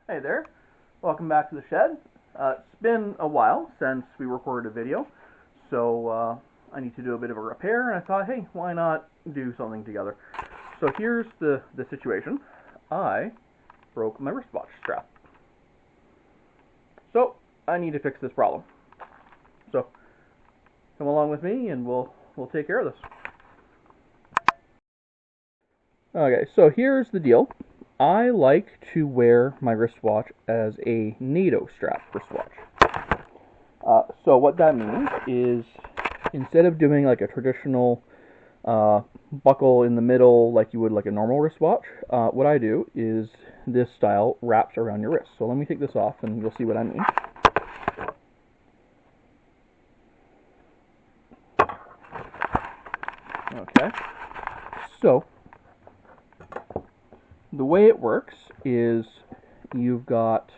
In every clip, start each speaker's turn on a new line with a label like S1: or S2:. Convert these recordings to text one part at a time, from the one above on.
S1: Hey there, welcome back to the shed. It's been a while since we recorded a video, so I need to do a bit of a repair, and I thought, hey, why not do something together? So here's the situation. I broke my wristwatch strap. So I need to fix this problem. So come along with me and we'll take care of this. Okay, so here's the deal. I like to wear my wristwatch as a NATO strap wristwatch. So what that means is instead of doing like a traditional buckle in the middle like you would like a normal wristwatch, what I do is this style wraps around your wrist. So let me take this off and you'll see what I mean. Okay, so the way it works is you've got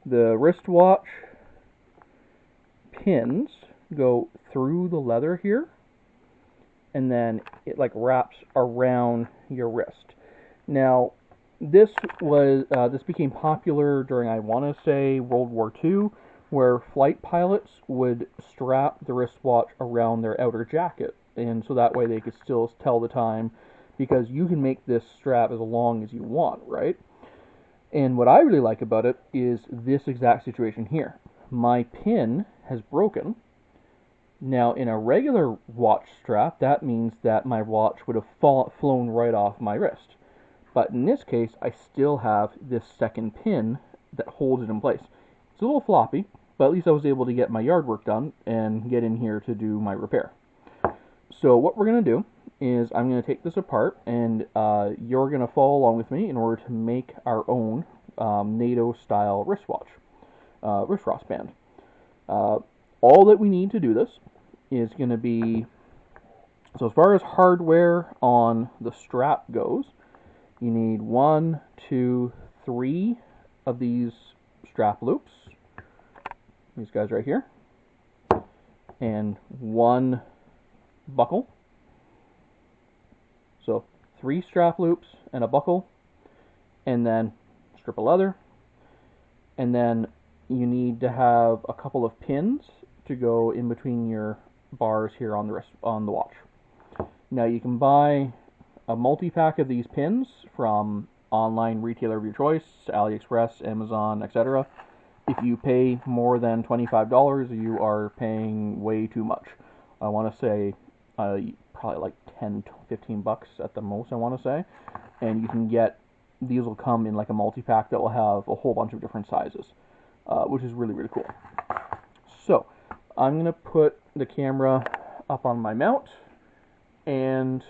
S1: the wristwatch pins go through the leather here, and then it like wraps around your wrist. Now, this became popular during, I want to say, World War II, where flight pilots would strap the wristwatch around their outer jacket, and so that way they could still tell the time, because you can make this strap as long as you want, right? And what I really like about it is this exact situation here. My pin has broken. Now, in a regular watch strap, that means that my watch would have flown right off my wrist. But in this case, I still have this second pin that holds it in place. It's a little floppy, but at least I was able to get my yard work done and get in here to do my repair. So what we're going to do is I'm going to take this apart, and you're going to follow along with me in order to make our own NATO style wristwatch, wristband. All that we need to do this is going to be, so as far as hardware on the strap goes, you need 1, 2, 3 of these strap loops, these guys right here, and 1 buckle. So 3 strap loops and a buckle, and then a strip of leather, and then you need to have a couple of pins to go in between your bars here on the watch. Now you can buy a multi-pack of these pins from online retailer of your choice, AliExpress, Amazon, etc. If you pay more than $25, you are paying way too much. I want to say probably like 10 to 15 bucks at the most, I want to say. And you can get, these will come in like a multi-pack that will have a whole bunch of different sizes, which is really, really cool. So I'm going to put the camera up on my mount, and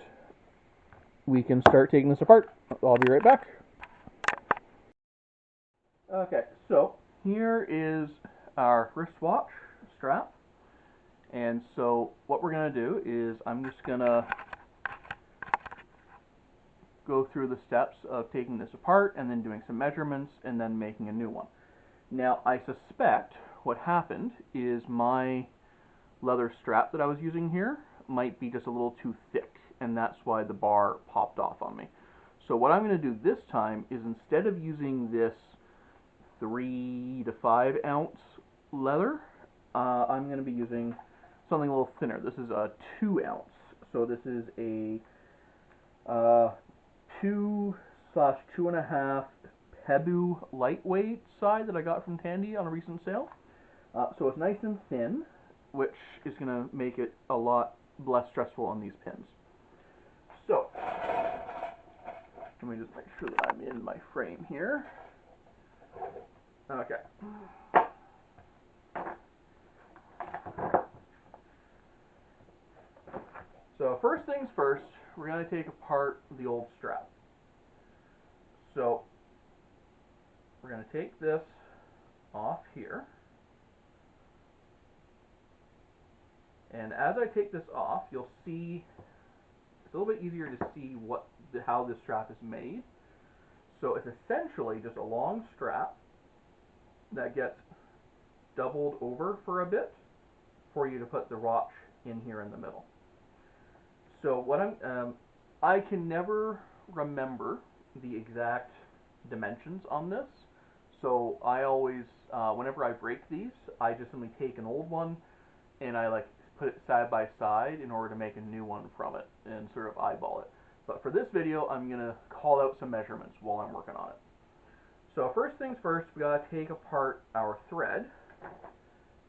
S1: we can start taking this apart. I'll be right back. Okay, so here is our wristwatch strap. And so what we're going to do is I'm just going to go through the steps of taking this apart and then doing some measurements and then making a new one. Now, I suspect what happened is my leather strap that I was using here might be just a little too thick, and that's why the bar popped off on me. So what I'm going to do this time is, instead of using this 3 to 5 ounce leather, I'm going to be using something a little thinner. This is a 2 ounce. So this is a 2/2.5 Pebu lightweight side that I got from Tandy on a recent sale. So it's nice and thin, which is going to make it a lot less stressful on these pins. So let me just make sure that I'm in my frame here. Okay. So first things first, we're going to take apart the old strap. So we're going to take this off here. And as I take this off, you'll see it's a little bit easier to see how this strap is made. So it's essentially just a long strap that gets doubled over for a bit for you to put the watch in here in the middle. So what I can never remember the exact dimensions on this. So I always, whenever I break these, I just simply take an old one and I like put it side by side in order to make a new one from it and sort of eyeball it. But for this video, I'm going to call out some measurements while I'm working on it. So first things first, we got to take apart our thread.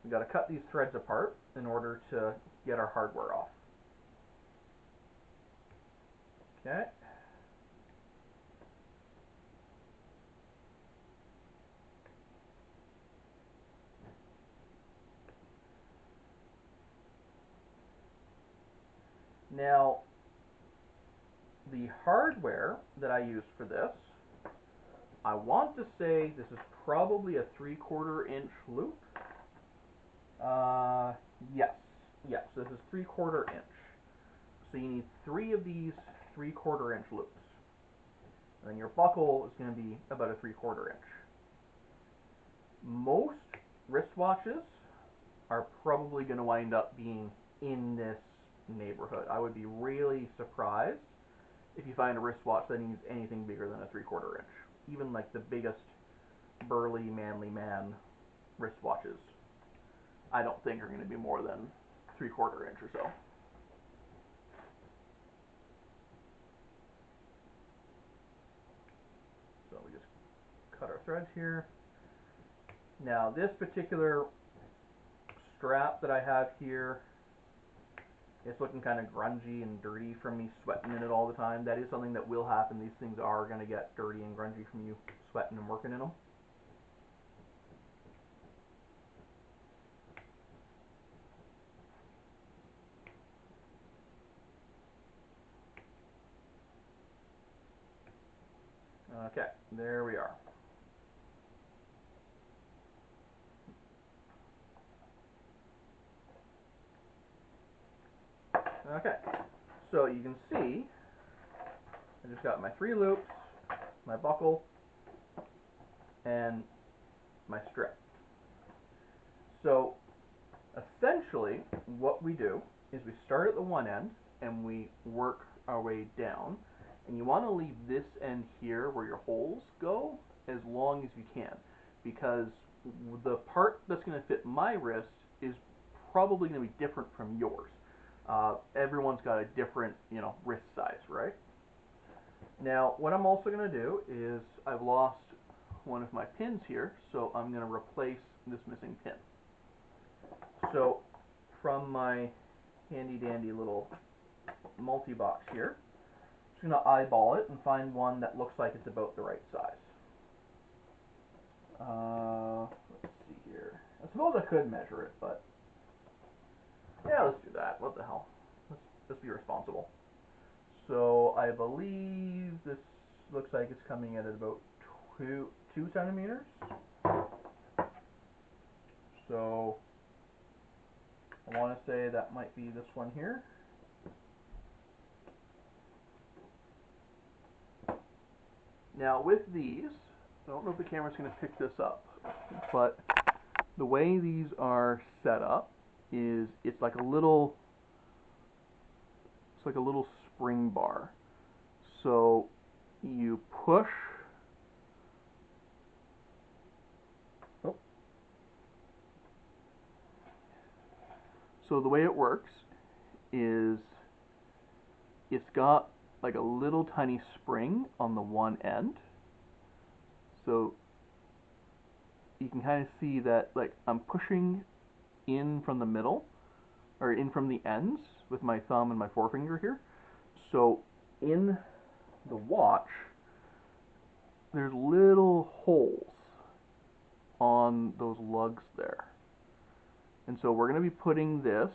S1: We got to cut these threads apart in order to get our hardware off. Okay. Now, the hardware that I use for this, I want to say this is probably a 3/4 inch loop. Yes, this is 3/4 inch. So you need 3 of these 3/4 inch loops. And then your buckle is going to be about a 3/4 inch. Most wristwatches are probably going to wind up being in this neighborhood. I would be really surprised if you find a wristwatch that needs anything bigger than a 3/4 inch. Even like the biggest burly manly man wristwatches, I don't think are going to be more than 3/4 inch or so. So we just cut our threads here. Now this particular strap that I have here, it's looking kind of grungy and dirty from me sweating in it all the time. That is something that will happen. These things are going to get dirty and grungy from you sweating and working in them. Okay, there we are. Okay, so you can see I just got my 3 loops, my buckle, and my strip. So essentially what we do is we start at the one end and we work our way down, and you want to leave this end here where your holes go as long as you can, because the part that's going to fit my wrist is probably going to be different from yours. Everyone's got a different, wrist size, right? Now, what I'm also going to do is I've lost one of my pins here, so I'm going to replace this missing pin. So, from my handy-dandy little multi-box here, I'm just going to eyeball it and find one that looks like it's about the right size. Let's see here. I suppose I could measure it, but yeah, let's do that. What the hell? Let's be responsible. So I believe this looks like it's coming in at about 2 centimeters. So I want to say that might be this one here. Now with these, I don't know if the camera's going to pick this up, but the way these are set up is it's like a little spring bar. So you push. Oh. So the way it works is it's got like a little tiny spring on the one end. So you can kind of see that like I'm pushing in from the middle, or in from the ends with my thumb and my forefinger here. So in the watch, there's little holes on those lugs there. And so we're going to be putting this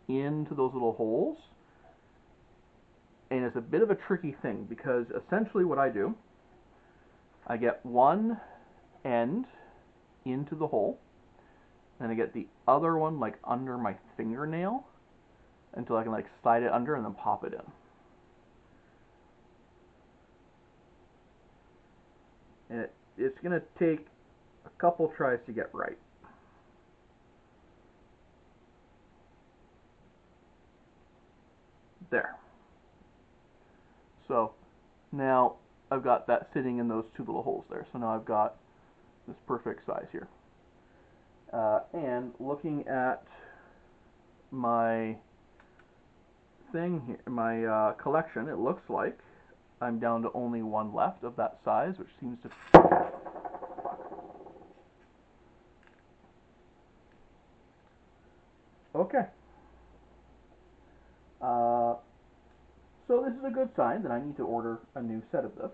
S1: into those little holes. And it's a bit of a tricky thing, because essentially what I do, I get one end into the hole, and I get the other one like under my fingernail until I can like slide it under and then pop it in. And it's going to take a couple tries to get right. There. So now I've got that sitting in those two little holes there. So now I've got this perfect size here. And looking at my thing here, my collection, it looks like I'm down to only one left of that size, which seems to... Okay. So this is a good sign that I need to order a new set of this,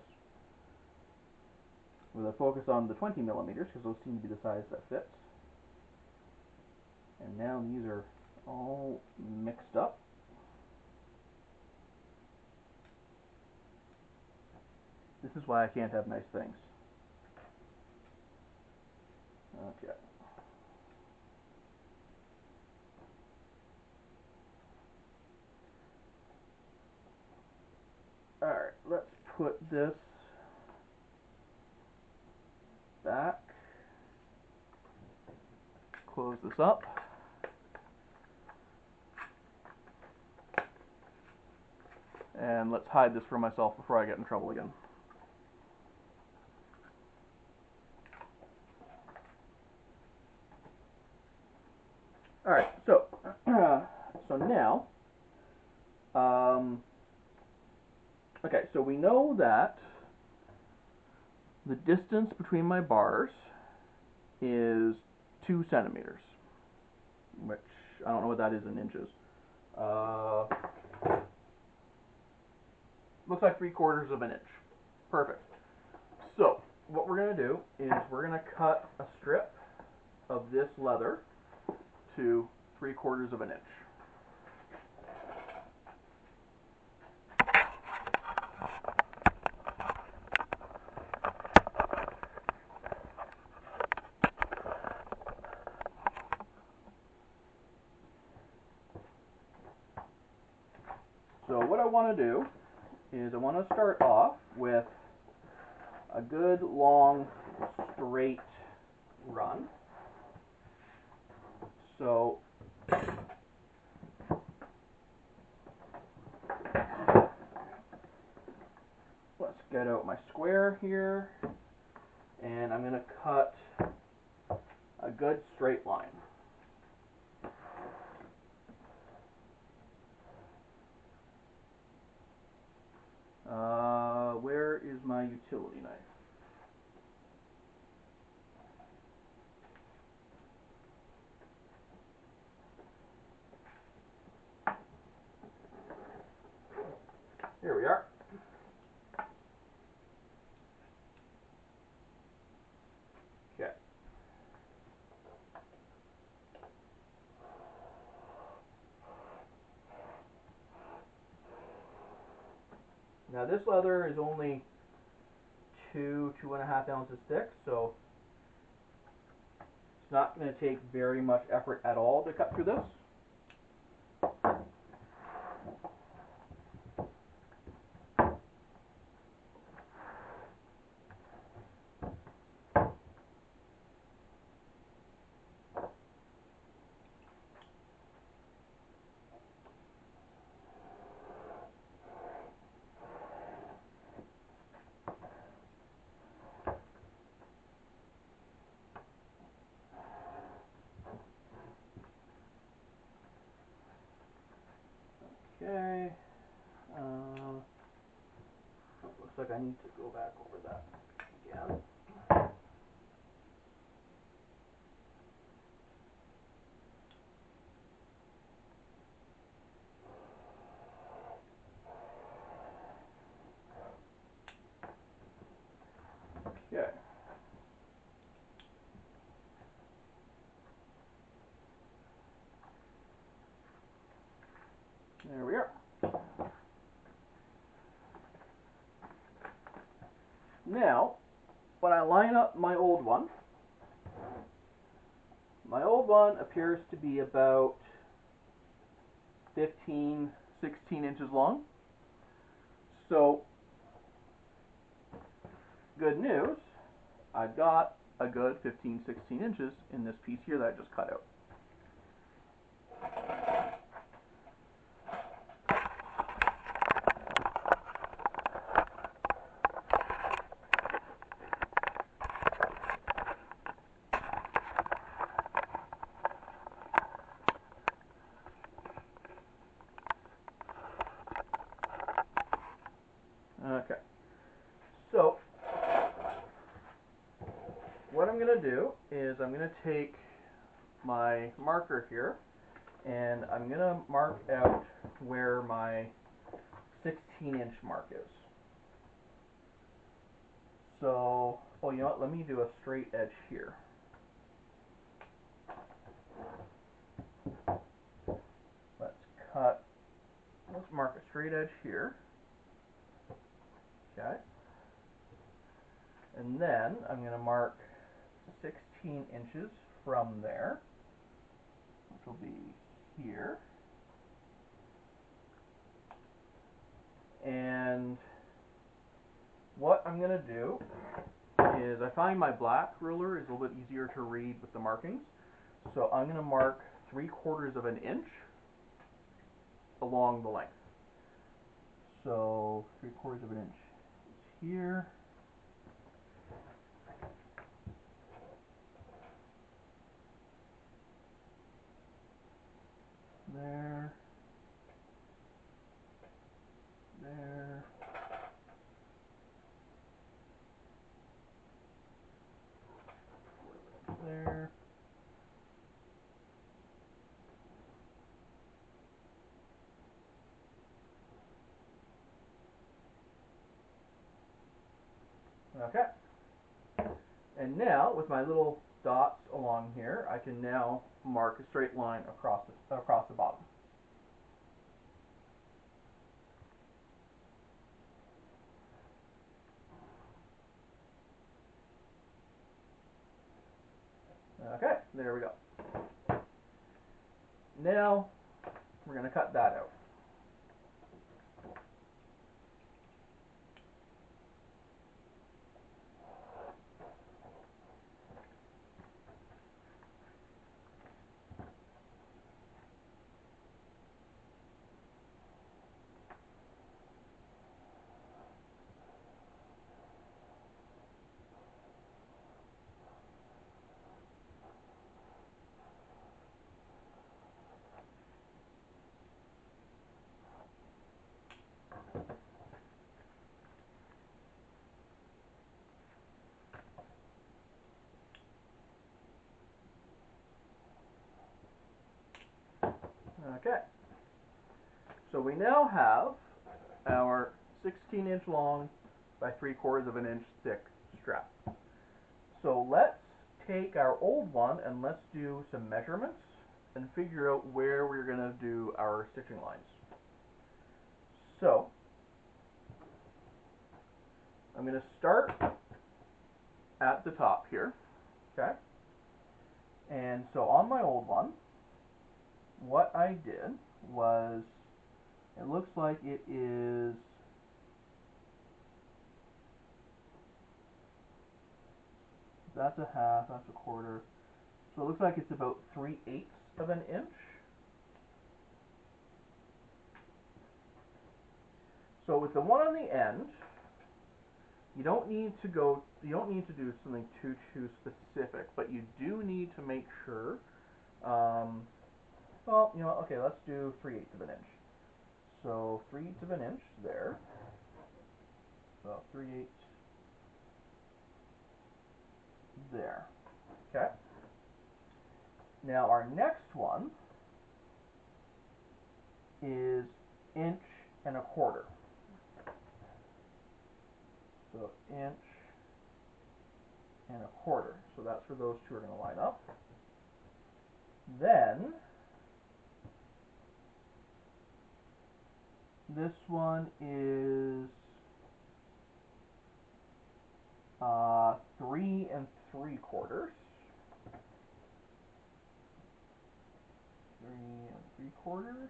S1: with a focus on the 20 millimeters, because those seem to be the size that fits. And now these are all mixed up. This is why I can't have nice things. Okay. Alright, let's put this back. Close this up. And let's hide this from myself before I get in trouble again. Alright, so now, okay, so we know that the distance between my bars is 2 centimeters, which I don't know what that is in inches. Looks like 3/4 of an inch. Perfect. So what we're going to do is we're going to cut a strip of this leather to 3/4 of an inch. So what I want to do is I want to start off with a good long straight run. So let's get out my square here, and I'm going to cut a good straight line. Where is my utility knife? Here we are. Okay. Now this leather is only 2.5 ounces thick, so it's not going to take very much effort at all to cut through this. Okay. Looks like I need to go back over that again. Okay. There we are. Now, when I line up my old one appears to be about 15, 16 inches long. So, good news, I've got a good 15, 16 inches in this piece here that I just cut out. So what I'm going to do is I'm going to take my marker here and I'm going to mark out where my 16-inch mark is. So, oh, you know what? Let me do a straight edge here. Let's mark a straight edge here. Okay. And then I'm going to mark 16 inches from there, which will be here. And what I'm going to do is I find my black ruler is a little bit easier to read with the markings. So I'm going to mark 3/4 of an inch along the length. So 3/4 of an inch is here. There. There. There. Okay. And now, with my little dots along here, I can now mark a straight line across the bottom. Okay, there we go. Now, we're going to cut that out. Okay. So we now have our 16-inch long by 3/4 of an inch thick strap. So let's take our old one and let's do some measurements and figure out where we're going to do our stitching lines. So I'm going to start at the top here, okay? And so on my old one, what I did was, it looks like it is that's a half, that's a quarter. So it looks like it's about 3/8 of an inch. So with the one on the end, you don't need to do something too specific, but you do need to make sure, well, you know, okay, let's do 3/8 of an inch. So 3/8 of an inch there. So 3/8 there. Okay. Now our next one is 1.25 inches. So 1.25 inches. So that's where those two are going to line up. Then this one is 3 3/4. 3 3/4.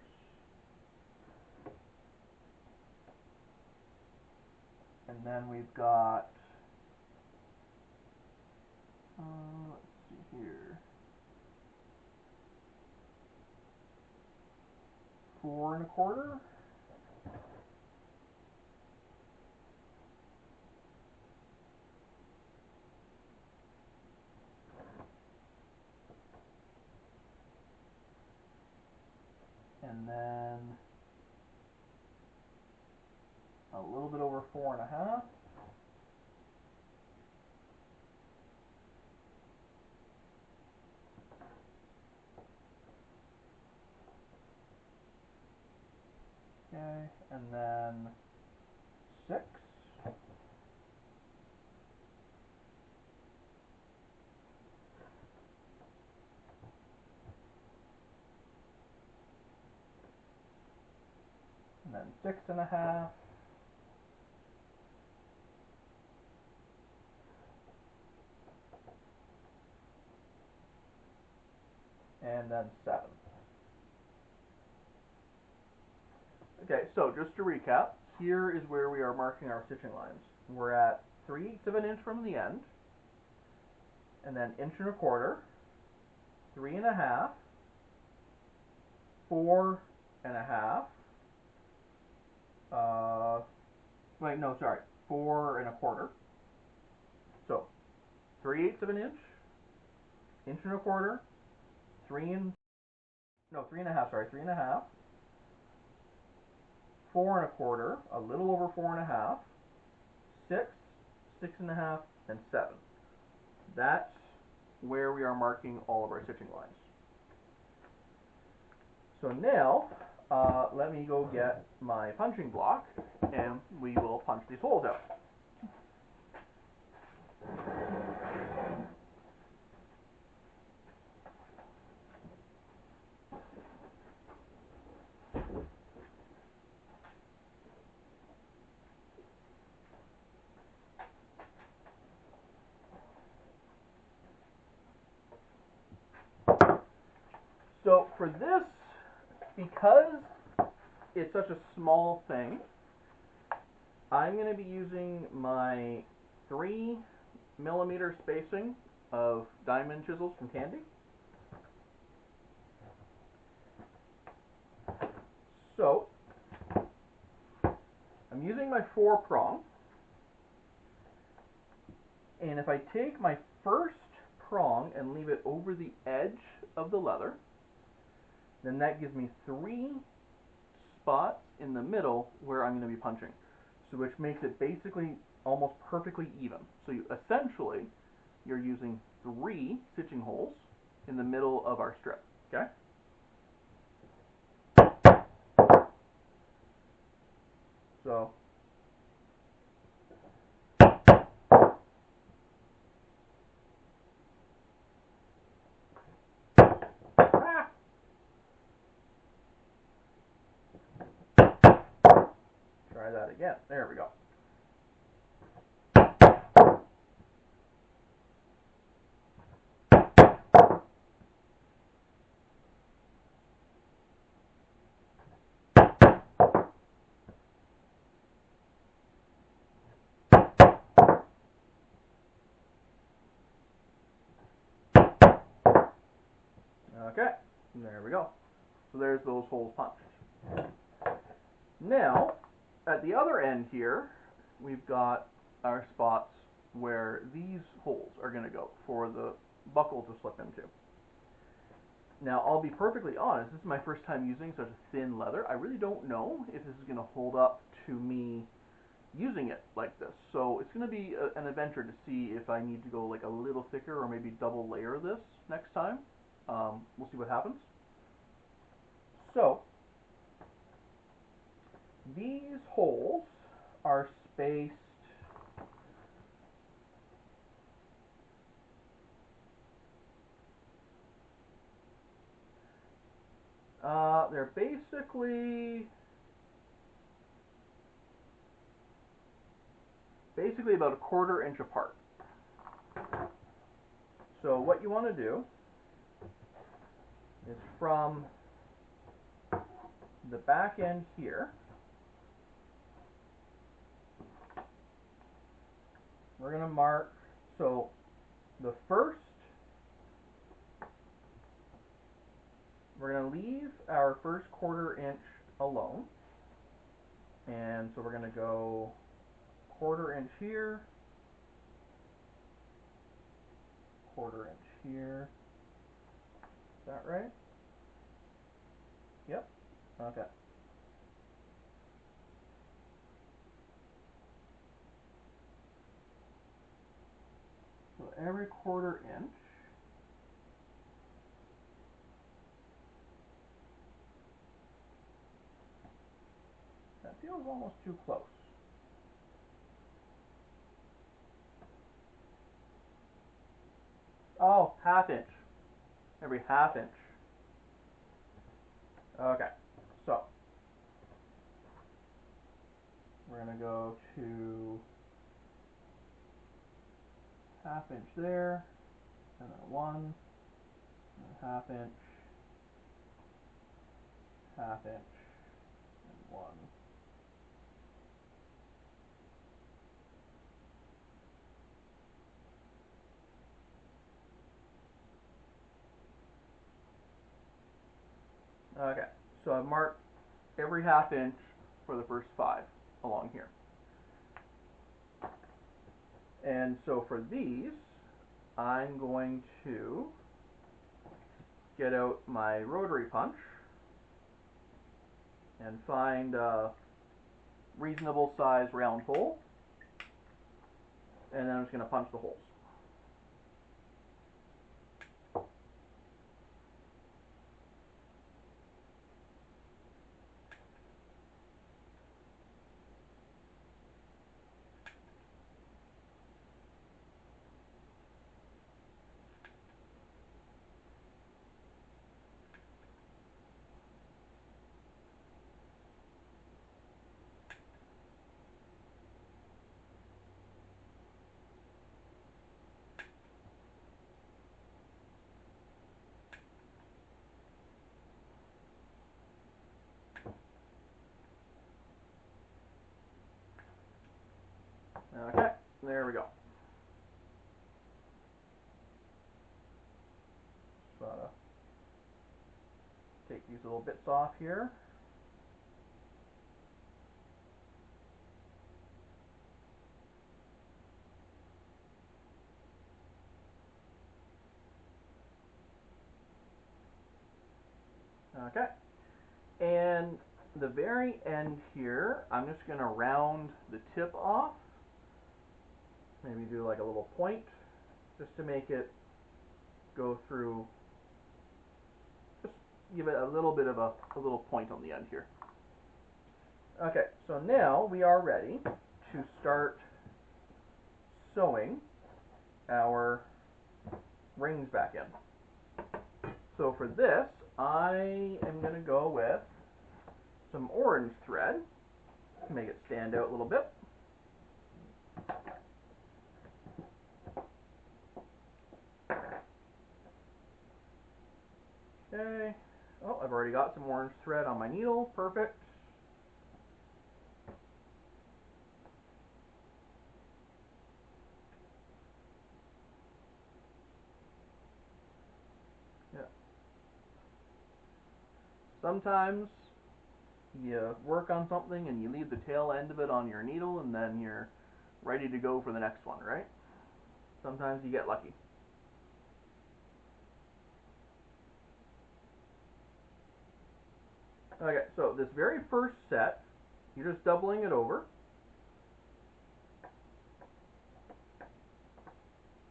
S1: And then we've got, let's see here, 4 1/4. And then a little bit over 4 1/2. and then 6. And then 6.5. And then 7. Okay, so just to recap, here is where we are marking our stitching lines. We're at 3/8 of an inch from the end, and then 1.25 inches, 3.5, 4.5. Wait, no, sorry, 4.25. So 3/8 of an inch, 1.25 inches, 3.5. Sorry, 3.5. 4.25, a little over 4.5, 6, 6.5, and 7. That's where we are marking all of our stitching lines. So now, let me go get my punching block, and we will punch these holes out. So for this, because it's such a small thing, I'm going to be using my 3mm spacing of diamond chisels from Candy. So I'm using my 4-prong, and if I take my first prong and leave it over the edge of the leather, then that gives me 3 spots in the middle where I'm going to be punching, so which makes it basically almost perfectly even. So essentially you're using 3 stitching holes in the middle of our strip. Okay? So try that again. There we go. Okay, there we go. So there's those holes punched. Now, at the other end here, we've got our spots where these holes are going to go for the buckle to slip into. Now, I'll be perfectly honest, this is my first time using such a thin leather. I really don't know if this is going to hold up to me using it like this. So it's going to be an adventure to see if I need to go like a little thicker or maybe double layer this next time. We'll see what happens. So these holes are spaced they're basically about a 1/4 inch apart. So what you want to do is from the back end here, we're going to mark, so the first, we're going to leave our first 1/4 inch alone, and so we're going to go 1/4 inch here, 1/4 inch here. Is that right? Yep. Okay. So every 1/4 inch, that feels was almost too close. Oh, ½ inch. Every ½ inch. Okay, so we're going to go to ½ inch there, and then 1, and ½ inch, ½ inch, and 1. Okay, so I've marked every ½ inch for the first 5 along here. And so for these, I'm going to get out my rotary punch and find a reasonable size round hole, and then I'm just going to punch the holes. Okay, there we go. So take these little bits off here. Okay, and the very end here, I'm just going to round the tip off. Maybe do like a little point, just to make it go through, just give it a little bit of a little point on the end here. Okay, so now we are ready to start sewing our rings back in. So for this, I am going to go with some orange thread to make it stand out a little bit. Okay. Oh, I've already got some orange thread on my needle. Perfect. Yeah. Sometimes you work on something and you leave the tail end of it on your needle and then you're ready to go for the next one, right? Sometimes you get lucky. Okay, so this very first set, you're just doubling it over.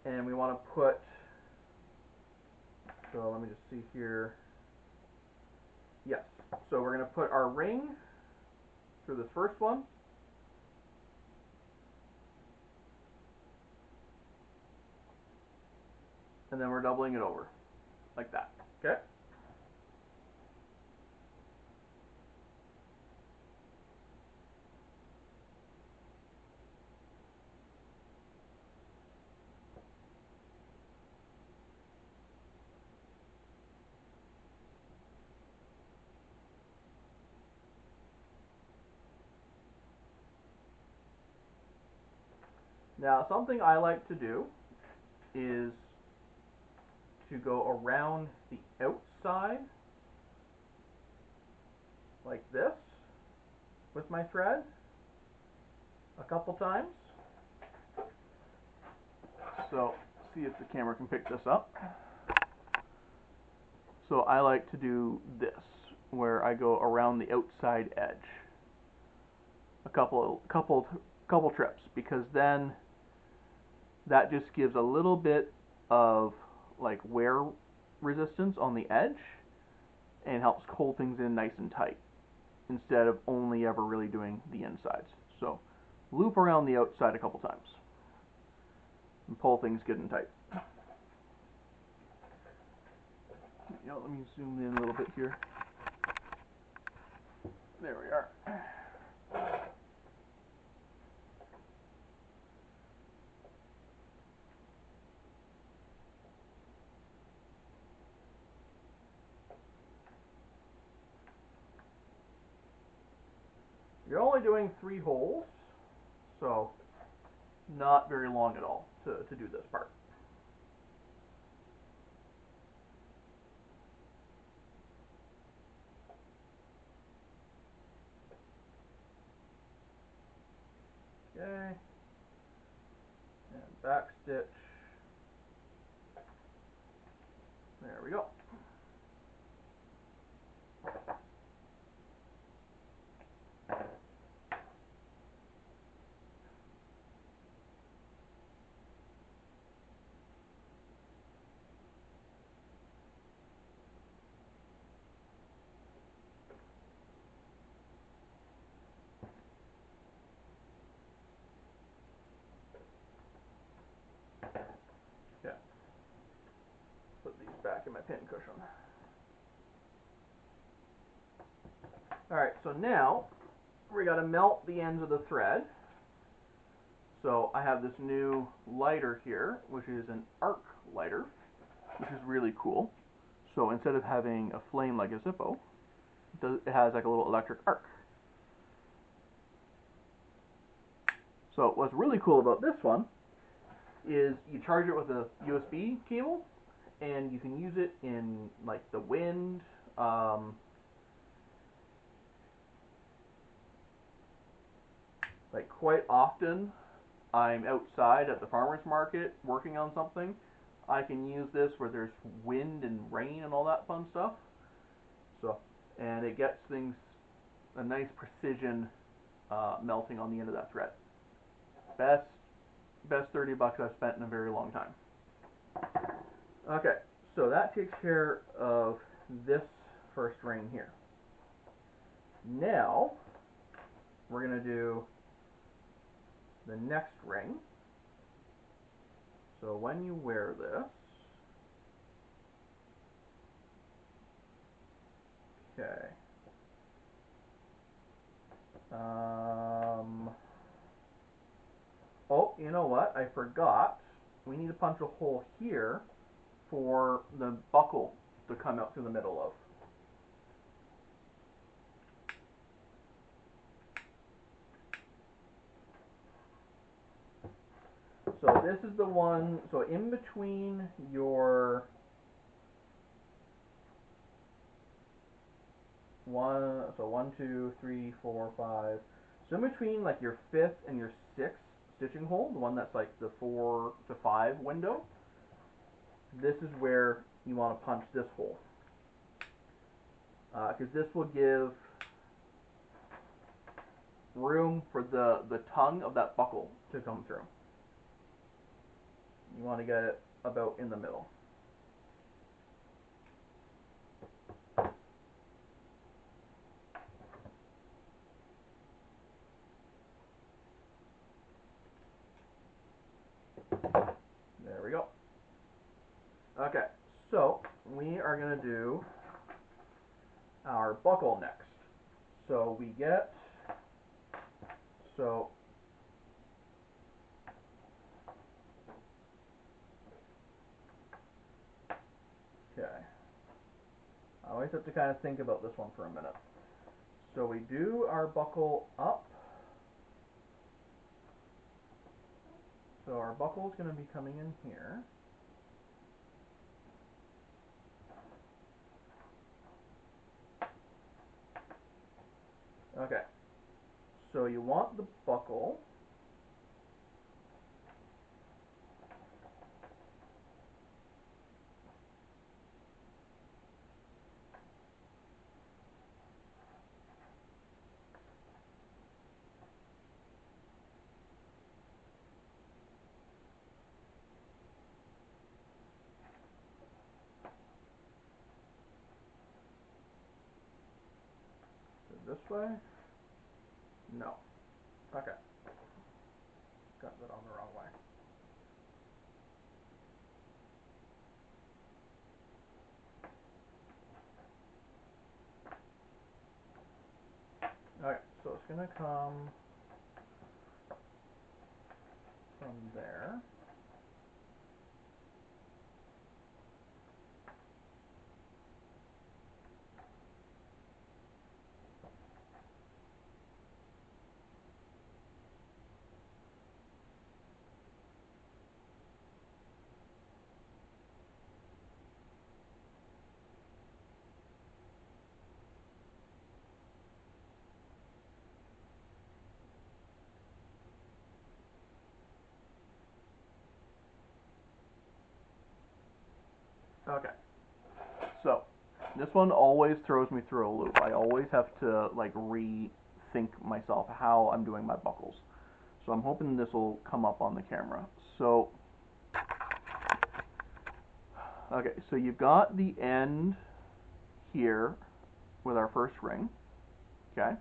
S1: And we want to put, so let me just see here. Yes, so we're going to put our ring through this first one. And then we're doubling it over, like that, okay? Now, something I like to do is to go around the outside like this with my thread a couple times. So, see if the camera can pick this up. So I like to do this, where I go around the outside edge a couple trips, because then that just gives a little bit of like wear resistance on the edge and helps hold things in nice and tight. instead of only ever really doing the insides. So loop around the outside a couple times and pull things good and tight. Let me zoom in a little bit here. There we are. You're only doing 3 holes, so not very long at all to do this part. Okay, and back stitch. There we go. Yeah. Put these back in my pin cushion. Alright, so now we got to melt the ends of the thread. So I have this new lighter here, which is an arc lighter, which is really cool. So instead of having a flame like a Zippo, it has like a little electric arc. So what's really cool about this one is you charge it with a USB cable, and you can use it in like the wind. Like quite often, I'm outside at the farmer's market working on something. I can use this where there's wind and rain and all that fun stuff. So, and it gets things a nice precision melting on the end of that thread. Best 30 bucks I've spent in a very long time. Okay, so that takes care of this first ring here. Now we're gonna do the next ring. So when you wear this, okay. Oh, you know what? I forgot. We need to punch a hole here for the buckle to come out through the middle of. So this is the one, so in between your one, two, three, four, five. So in between like your 5th and your 6th stitching hole, the one that's like the 4 to 5 window, this is where you want to punch this hole. Because this will give room for the tongue of that buckle to come through. You want to get it about in the middle. There we go. Okay, so we are going to do our buckle next. So we get, so okay, I always have to kind of think about this one for a minute. So we do our buckle up. So our buckle is going to be coming in here. Okay, so you want the buckle to this way? No. Okay. Got that on the wrong way. Alright, so it's going to come from there. Okay. So, this one always throws me through a loop. I always have to like rethink myself how I'm doing my buckles. So I'm hoping this will come up on the camera. So, okay, so you've got the end here with our first ring, okay?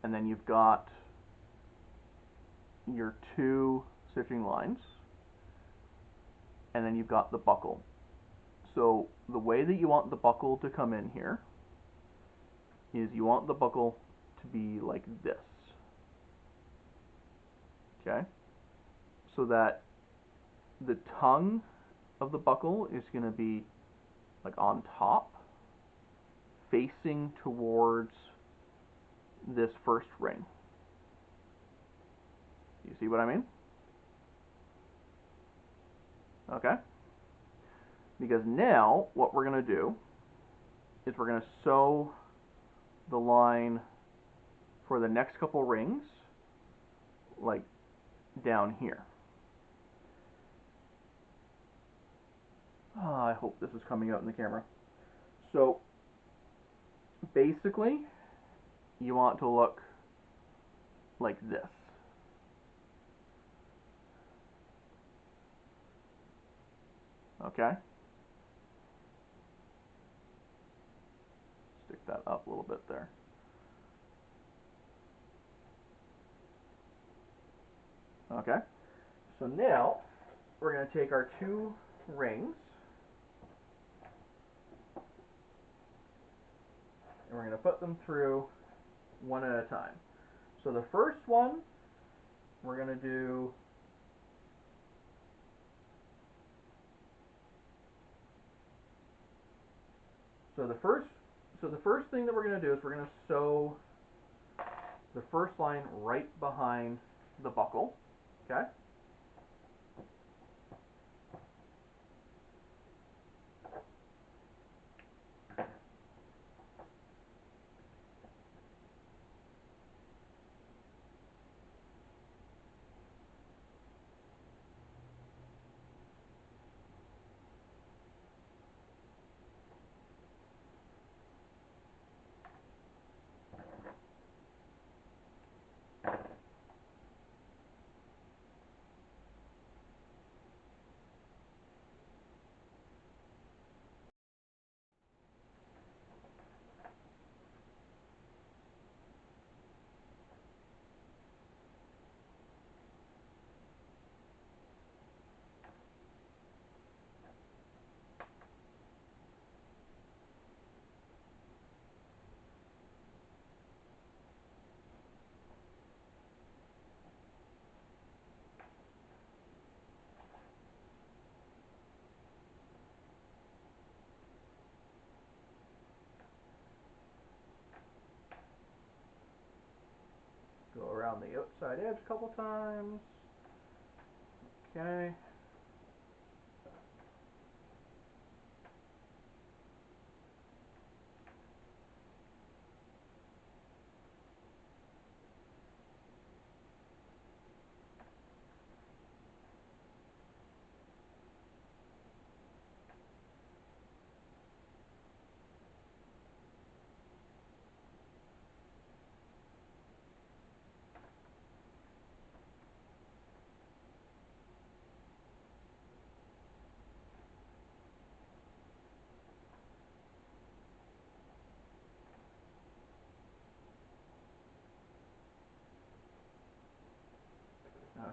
S1: And then you've got your two stitching lines, and then you've got the buckle. So the way that you want the buckle to come in here is you want the buckle to be like this, okay? So that the tongue of the buckle is going to be like on top, facing towards this first ring. You see what I mean? Okay? Because now what we're going to do is we're going to sew the line for the next couple rings like down here. Oh, I hope this is coming out in the camera. So basically you want to look like this. Okay? Stick that up a little bit there. Okay? So now we're going to take our two rings and we're going to put them through one at a time. So the first one we're going to do the first thing that we're going to do is we're going to sew the first line right behind the buckle, okay? Go around the outside edge a couple times. Okay.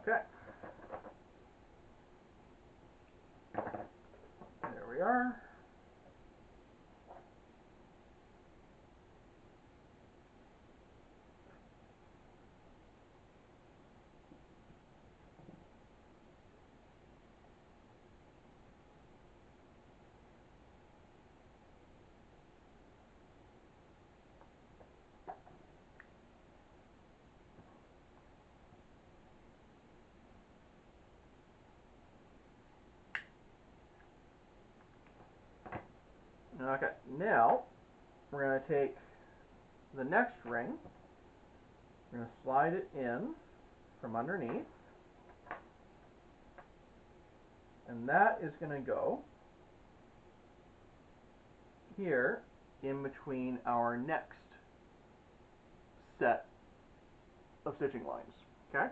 S1: Okay. There we are. Okay, now we're going to take the next ring, we're going to slide it in from underneath, and that is going to go here in between our next set of stitching lines. Okay?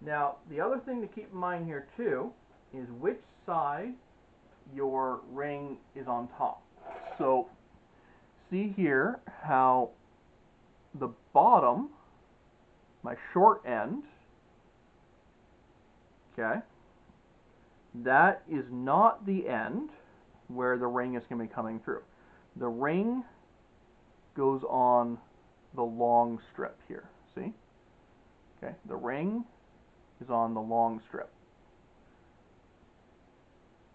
S1: Now, the other thing to keep in mind here too is which side your ring is on top. So, see here how the bottom, my short end, okay, that is not the end where the ring is going to be coming through. The ring goes on the long strip here, see? Okay, the ring is on the long strip.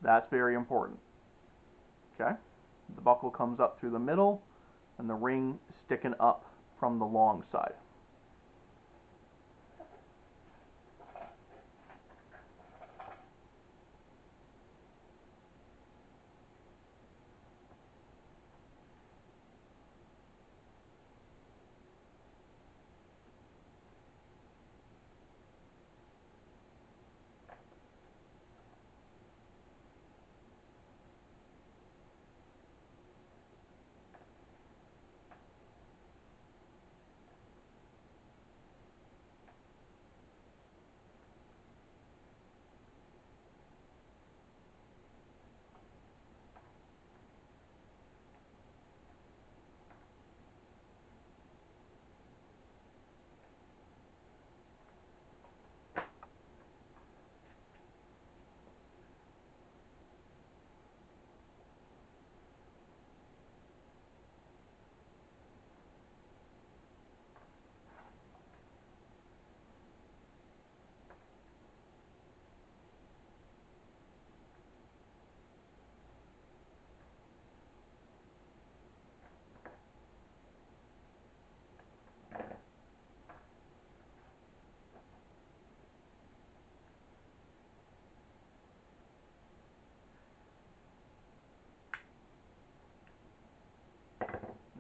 S1: That's very important. Okay, the buckle comes up through the middle and the ring is sticking up from the long side.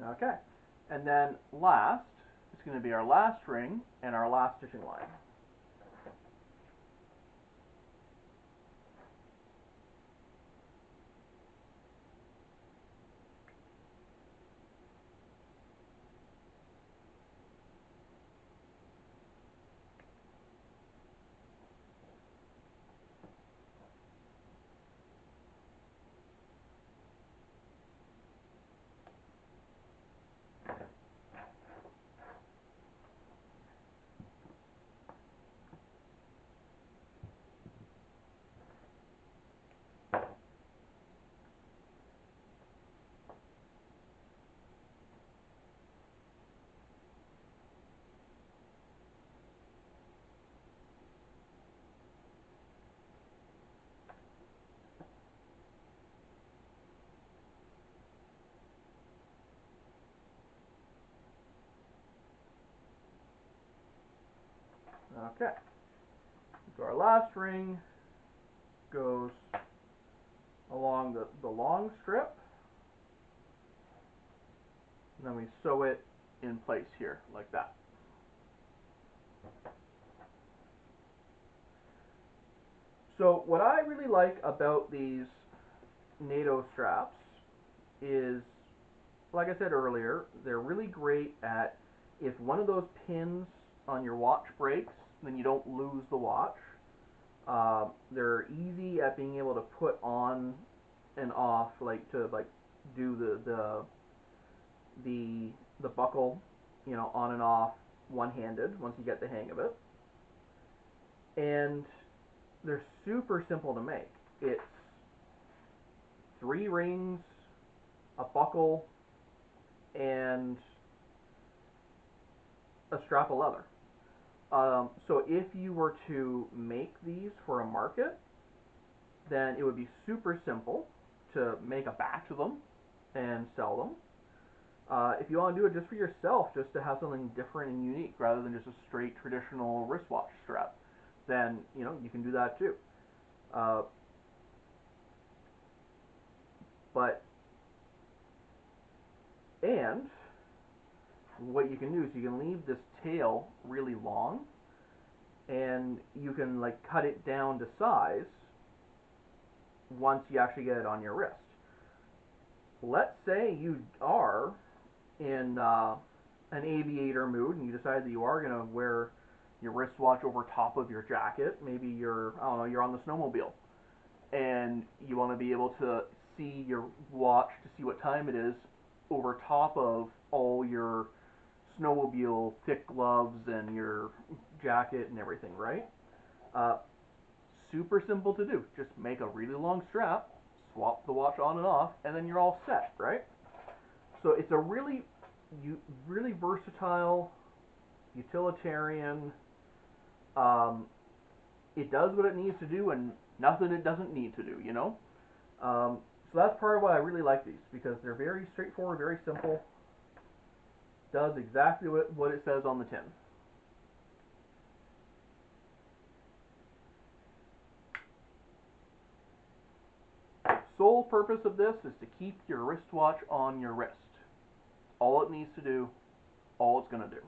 S1: Okay, and then last, it's going to be our last ring and our last stitching line. Okay, so our last ring goes along the long strip, and then we sew it in place here, like that. So what I really like about these Nato straps is, like I said earlier, they're really great at, if one of those pins on your watch breaks, then you don't lose the watch. They're easy at being able to put on and off, like to do the buckle, on and off one-handed once you get the hang of it. And they're super simple to make. It's 3 rings, a buckle, and a strap of leather. So if you were to make these for a market, then it would be super simple to make a batch of them and sell them. If you want to do it just for yourself, just to have something different and unique rather than just a straight traditional wristwatch strap, then you can do that too. And what you can do is you can leave this tail really long, and you can cut it down to size once you actually get it on your wrist. Let's say you are in an aviator mood and you decide that you are going to wear your wristwatch over top of your jacket. Maybe you're on the snowmobile and you want to be able to see your watch to see what time it is over top of all your snowmobile thick gloves and your jacket and everything, right? Super simple to do. Just make a really long strap, swap the watch on and off, and then you're all set, right? So it's a really versatile, utilitarian. It does what it needs to do and nothing it doesn't need to do, So that's part of why I really like these, because they're very straightforward, very simple. Does exactly what it says on the tin. Sole purpose of this is to keep your wristwatch on your wrist. All it needs to do, all it's going to do.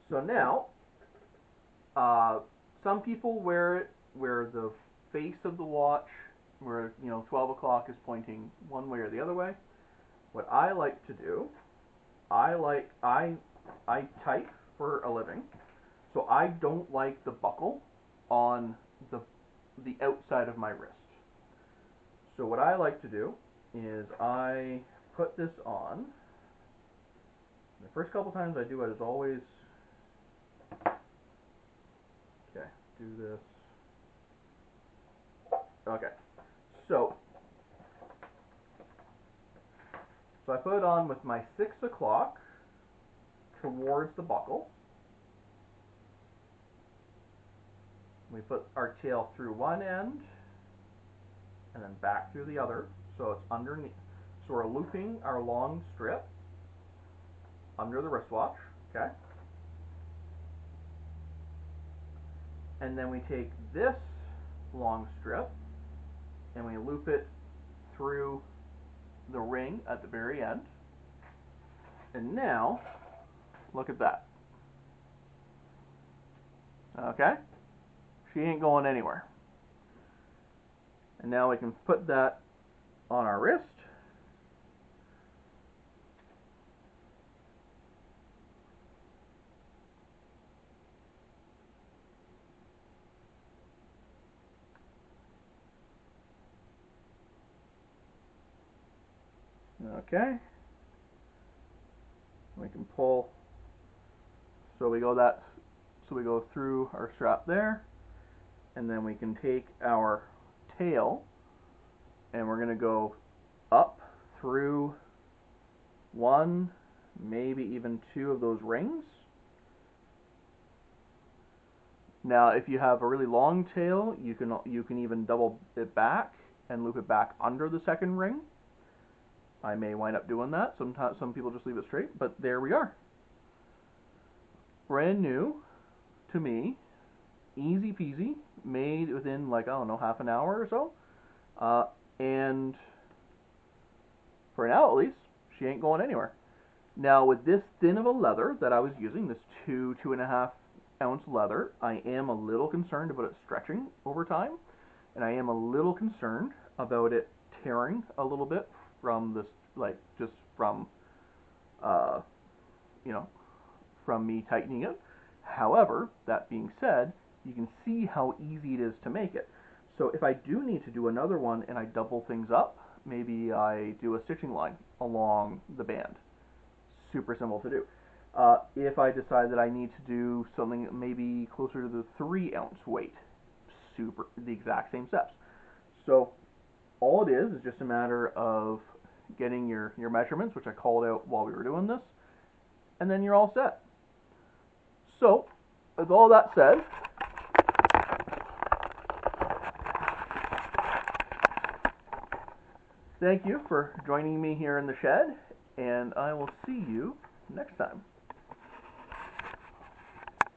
S1: So now, some people wear it where the face of the watch, where 12 o'clock is pointing one way or the other way. What I like to do, I type for a living, so I don't like the buckle on the outside of my wrist. So what I like to do is I put this on. The first couple times I do it is always, okay, do this. Okay, so I put it on with my 6 o'clock towards the buckle. We put our tail through one end and then back through the other, so it's underneath. So we're looping our long strip under the wristwatch, okay? And then we take this long strip and we loop it through the ring at the very end. And now, look at that. Okay? She ain't going anywhere. And now we can put that on our wrist. Okay. We can pull. So we go through our strap there, and then we can take our tail and we're going to go up through one, maybe even 2 of those rings. Now, if you have a really long tail, you can even double it back and loop it back under the second ring. I may wind up doing that. Sometimes some people just leave it straight, but there we are. Brand new to me, easy peasy, made within half an hour or so. And for now at least, she ain't going anywhere. Now with this thin of a leather that I was using, this 2.5 ounce leather, I am a little concerned about it stretching over time, and I am a little concerned about it tearing a little bit from this, like just from, uh, you know, from me tightening it. However, that being said, you can see how easy it is to make it. So if I do need to do another one and I double things up, maybe I do a stitching line along the band. Super simple to do. If I decide that I need to do something maybe closer to the 3 ounce weight, the exact same steps. So all it is just a matter of getting your measurements, which I called out while we were doing this, and then you're all set. So, with all that said, thank you for joining me here in the shed, and I will see you next time.